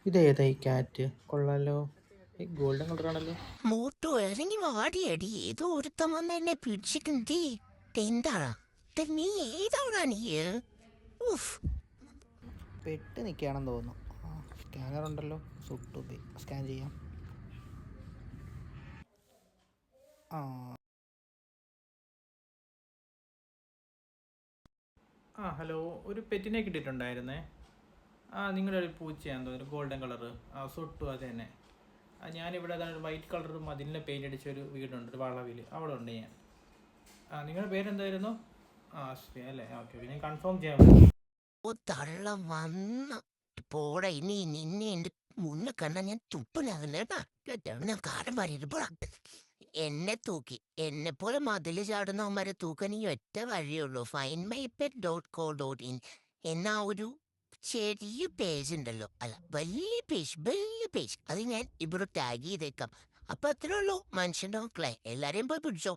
ഇതേതാ ഈ ക്യാറ്റ്? കൊള്ളാലോ. ഗോൾഡൻ കളറാണല്ലോ. മോട്ടോ ഇറങ്ങി വാടിയടി, ഏതോ ഒരുത്തൻ വന്ന് എന്നെ പിടിച്ചിട്ടുണ്ട്. എന്താടാ നീ? ഏതാടാ നീ? ഉഫ്. പെട്ട് നിൽക്കുകയാണെന്ന് തോന്നുന്നു. സ്കാനർ ഉണ്ടല്ലോ, സുട്ടു സ്കാൻ ചെയ്യാം. ആ ഹലോ, ഒരു പെറ്റിനെ കിട്ടിയിട്ടുണ്ടായിരുന്നേ. നിങ്ങളുടെ ഒരു പൂച്ചയാന്ന് തോന്നുന്നു, ഗോൾഡൻ കളറ്. സുട്ടു അത് തന്നെ. ഞാനിവിടെ ഒരു വൈറ്റ് കളർ മതിലിനെ പെയിൻ്റ് അടിച്ച ഒരു വീടുണ്ട്, ഒരു വളവിൽ, അവിടെ ഉണ്ട് ഞാൻ. നിങ്ങളുടെ പേരെന്തായിരുന്നു? അസ്ഫി അല്ലേ? ഓക്കെ ഓക്കെ, ഞാൻ കൺഫേം ചെയ്യാൻ പറ്റും. ഓ തള്ള വന്ന പോടാ. ഇനി നിന്നെ എന്റെ മുന്നേ കണ്ട ഞാൻ തുപ്പനാകുന്നേട്ടാ. ഞാൻ കാലം പറയരുപ്പോടാ. എന്നെ തൂക്കി എന്നെ പോലെ മതില് ചാടുന്നവന്മാരെ തൂക്കാൻ ഈ ഒറ്റ വഴിയുള്ളൂ. findmypet.co.in എന്ന ഒരു ചെറിയ പേജ് ഉണ്ടല്ലോ, അല്ല വലിയ പേജ് അത് ഞാൻ ഇവിടെ ടാഗ് ചെയ്തേക്കാം. അപ്പൊ അത്രേ ഉള്ളൂ. മനുഷ്യന്റെ മക്കളെ എല്ലാരെയും പോയി പിടിച്ചോ.